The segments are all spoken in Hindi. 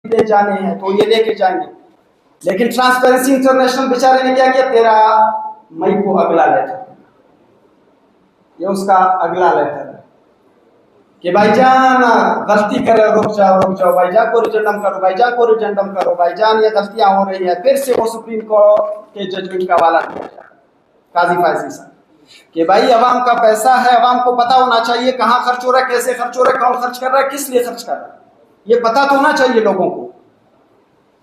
ले जाने हैं तो ये लेके जाएंगे। लेकिन ट्रांसपेरेंसी इंटरनेशनल बेचारे ने क्या किया, 13 मई को अगला लेटर, ये उसका अगला लेटर है कि भाईजान गलती करे, रुक जाओ भाईजान को रिजेंडम करो, भाईजान को रिजेंडम करो, भाईजान ये गलतियां हो रही है। फिर से वो सुप्रीम कोर्ट के जजमेंट का हवाला दिया जाए काजी फैजी साहब कि भाई अवाम का पैसा है, अवाम को पता होना चाहिए कहाँ खर्च हो रहा है, कैसे खर्च हो रहा है, कौन खर्च कर रहा है, किस लिए खर्च कर रहा है, ये पता तो होना चाहिए लोगों को।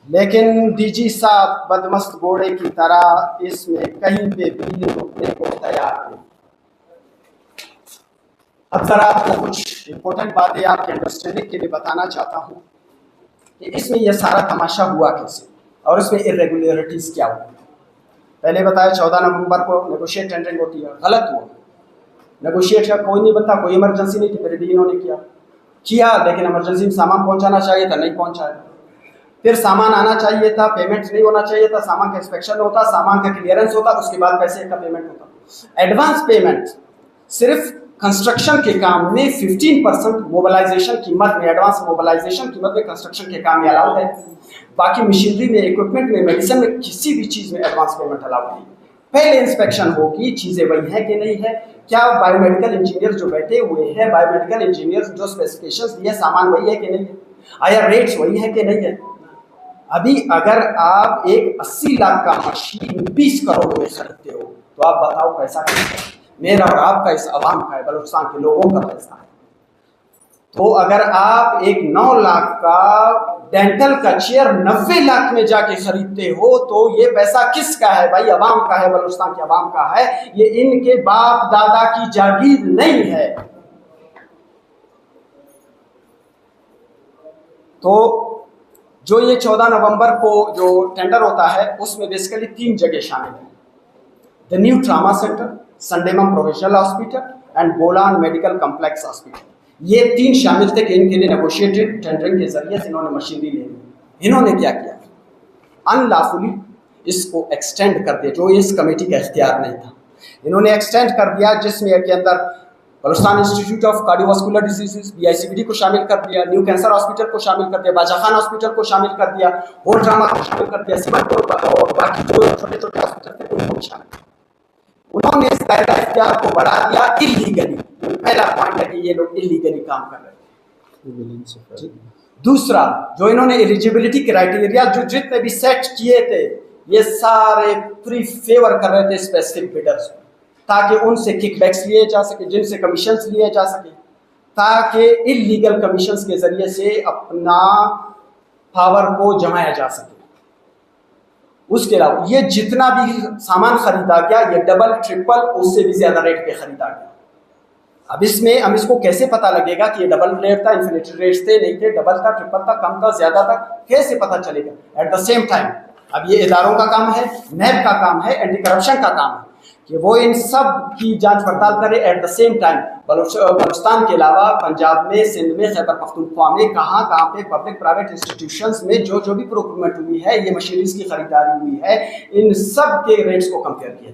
लेकिन डीजी साहब बदमस्त घोड़े की तरह इसमें कहीं पे भी रुकने को तैयार नहीं। अब जरा आपको कुछ इंपॉर्टेंट बातें आपके अंडरस्टैंडिंग के लिए बताना चाहता हूँ कि इसमें यह सारा तमाशा हुआ कैसे और इसमें इरेगुलरिटीज क्या हुई। पहले बताया 14 नवंबर को नेगोशिएट टेंडरिंग होती है, गलत हुआ। नेगोशिएट का कोई नहीं बनता, कोई इमरजेंसी नहीं थी, फिर भी इन्होंने किया लेकिन इमरजेंसी में सामान पहुंचाना चाहिए था, नहीं पहुंचाया। फिर सामान आना चाहिए था, पेमेंट नहीं होना चाहिए था, सामान का इंस्पेक्शन होता, सामान का क्लियरेंस होता, उसके बाद पैसे का पेमेंट होता। एडवांस पेमेंट सिर्फ कंस्ट्रक्शन के काम में 15% मोबिलाइजेशन कीमत में, एडवांस मोबिलाइजेशन कीमत में कंस्ट्रक्शन के काम में अलाउड है। बाकी मशीनरी में, इक्विपमेंट में, मेडिसिन में, किसी भी चीज में एडवांस पेमेंट अलाउड नहीं। पहले इंस्पेक्शन होगी चीजें वही है कि नहीं है, क्या बायोमेडिकल इंजीनियर जो बैठे हुए हैं, बायोमेडिकल इंजीनियर जो स्पेसिफिकेशंस दिए सामान वही है कि नहीं है, आया रेट्स वही है कि नहीं है। अभी अगर आप एक 80 लाख का मशीन 20 करोड़ में खरीदते हो तो आप बताओ पैसा किसका? मेरा और आपका, इस अवाम का है, बलूचिस्तान के लोगों का पैसा है। तो अगर आप एक 9 लाख का डेंटल का चेयर 90 लाख में जाके खरीदते हो तो ये पैसा किसका है भाई? अवाम का है, बलूचिस्तान के अवाम का है। ये इनके बाप दादा की जागीर नहीं है। तो जो ये 14 नवंबर को जो टेंडर होता है उसमें बेसिकली 3 जगह शामिल है, the new trauma centre, Sandeman provincial hospital and Bolan medical complex hospital. ये 3 शामिल थे कि इनके लिए नेगोशिएटेड टेंडरिंग के जरिए से इन्होंने मशीनरी ले ली। इन्होंने क्या किया, अनलॉफुली इसको एक्सटेंड कर दिया, जो इस कमेटी का इख्तियार नहीं था। इन्होंने एक्सटेंड कर दिया, जिसमें के अंदर Balochistan institute of cardiovascular diseases BICVD को शामिल कर दिया, न्यू कैंसर हॉस्पिटल को शामिल कर दिया, बाजा खान हॉस्पिटल को शामिल कर दिया, होल ड्रामा को शामिल कर दिया, सिमट और बाकी जो छोटे छोटे हॉस्पिटल थे उनको शामिल। उन्होंने इस दायरा इख्तियार को बढ़ा दिया इलीगली। पहला पॉइंट है कि ये लोग इलीगली काम कर रहे थे। दूसरा, जो इन्होंने एलिजिबिलिटी क्राइटेरिया जो जितने भी सेट किए थे ये सारे प्री फेवर कर रहे थे स्पेसिफिक बिडर्स को, ताकि उनसे किकबैक्स लिए जा सके, जिनसे कमीशंस लिए जा सके, ताकि इलीगल कमीशंस के जरिए से अपना पावर को जमाया जा सके। उसके अलावा ये जितना भी सामान खरीदा गया ये डबल ट्रिपल उससे भी ज्यादा रेट पे खरीदा गया। अब इसमें हम इसको कैसे पता लगेगा कि ये डबल रेट था, इन्फिनिटी रेट्स थे, नहीं थे, डबल था, ट्रिपल था, कम था, ज्यादा था, कैसे पता चलेगा? एट द सेम टाइम अब ये इदारों का काम है, नैब का काम है, एंटी करप्शन का काम है कि वो इन सब की जांच पड़ताल करे। At the same time Balochistan के अलावा पंजाब में, सिंध में, खैबर पख्तूनख्वा में कहाँ पे पब्लिक प्राइवेट इंस्टीट्यूशंस में जो भी प्रोक्योरमेंट हुई है, ये मशीनरीज की खरीदारी हुई है, इन सब के रेट्स को कंपेयर किया।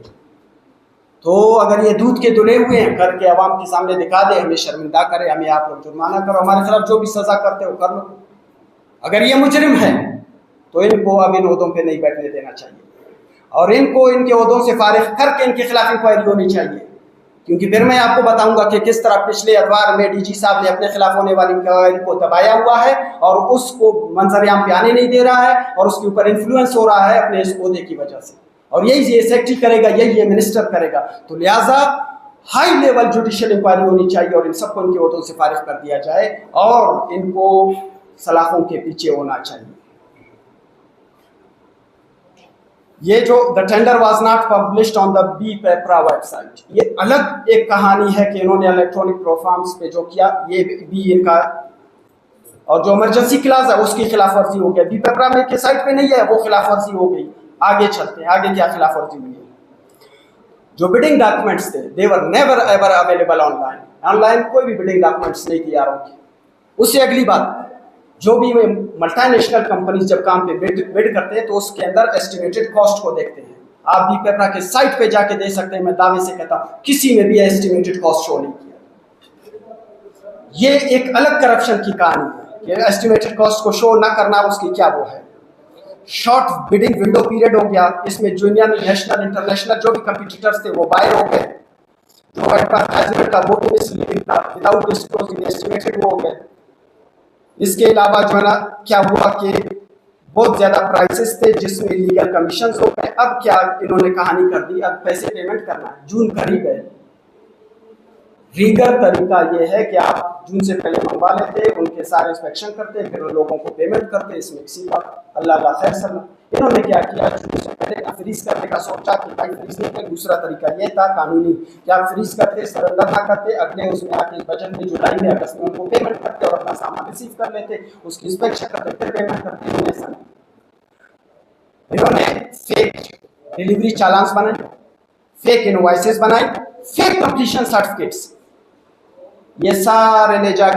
तो अगर ये दूध के धुले हुए हैं करके आवाम के सामने दिखा दे, हमें शर्मिंदा करे, हमें आप लोग जुर्माना करो, हमारे खिलाफ जो भी सजा करते हो कर लो। अगर ये मुजरिम है तो इनको अब इन ओहदों पे नहीं बैठने देना चाहिए और इनको इनके ओहदों से फारिग करके इनके खिलाफ इंक्वायरी होनी चाहिए। क्योंकि फिर मैं आपको बताऊंगा कि किस तरह पिछले अखबार में डीजी साहब ने अपने खिलाफ होने वाली इंक्वायरी को दबाया हुआ है और उसको मंजर-ए-आम पे आने नहीं दे रहा है और उसके ऊपर इन्फ्लुएंस हो रहा है अपने इस ओहदे की वजह से। और यही ये सेक्रेटरी करेगा, यही ये मिनिस्टर करेगा। तो लिहाजा हाई लेवल जुडिशियल इंक्वायरी होनी चाहिए और इन सबको इनके ओहदों से फारिग कर दिया जाए और इनको सलाखों के पीछे होना चाहिए। ये जो the tender was not published on the BPEPRA website, ये अलग एक कहानी है कि इन्होंने इलेक्ट्रॉनिक प्लेटफॉर्म्स पे जो किया ये भी इनका, और जो इमरजेंसी क्लास है उसकी खिलाफ वर्जी हो गया। BPEPRA में के साइट पे नहीं है, वो खिलाफ वर्जी हो गई। आगे चलते हैं, आगे क्या खिलाफ वर्जी हुई है? जो बिडिंग डॉक्यूमेंट्स थे they were never ever available online. Online कोई भी बिडिंग डॉक्यूमेंट्स नहीं थी यारों की। उससे अगली बात, जो भी मल्टीनेशनल कंपनीज जब काम पे बिड करते हैं तो उसके अंदर एस्टिमेटेड कॉस्ट को देखते हैं। आप BPEPRA के साइट पे जाके दे सकते हैं, मैं दावे से कहता हूं किसी में भी एस्टिमेटेड कॉस्ट शो नहीं किया। ये एक अलग करप्शन की कहानी है। कि एस्टिमेटेड कॉस्ट को शो ना करना, उसकी क्या वो है। शॉर्ट बिडिंग विंडो पीरियड हो गया, इसमें जूनियर नेशनल इंटरनेशनल जो भी कंपटीटर्स थे वो बायर हो गए, जो एडवर्टाइजमेंट का वो विदाउट डिस्क्लोजिंग एस्टिमेटेड वो हो गए। इसके अलावा जो है ना क्या हुआ कि बहुत ज़्यादा प्राइसेस थे जिसमें लीगल कमीशन हो गए। अब क्या इन्होंने कहानी कर दी, अब पैसे पेमेंट करना है, जून कर ही गए। लीगल तरीका ये है कि आप जून से पहले मंगवा लेते, उनके सारे इंस्पेक्शन करते, फिर उन लोगों को पेमेंट करते, इसमें किसी बात अल्लाह खैर सल्ला। इन्होंने क्या किया, जून से पहले फ्रीज करने का सोचा कि भाई फ्रीज नहीं कर। दूसरा तरीका ये था कानूनी कि आप फ्रीज करते, सरेंडर ना करते, अगले उसमें आके बजट में जुलाई में अगस्त में उनको पेमेंट करते और अपना सामान रिसीव कर लेते, उसकी इंस्पेक्शन करते, फिर पेमेंट करते। इन्होंने फेक डिलीवरी चालान्स बनाए, फेक इनवॉइसेस बनाए, फेक कंप्लीशन सर्टिफिकेट्स, ये सारे ले जाके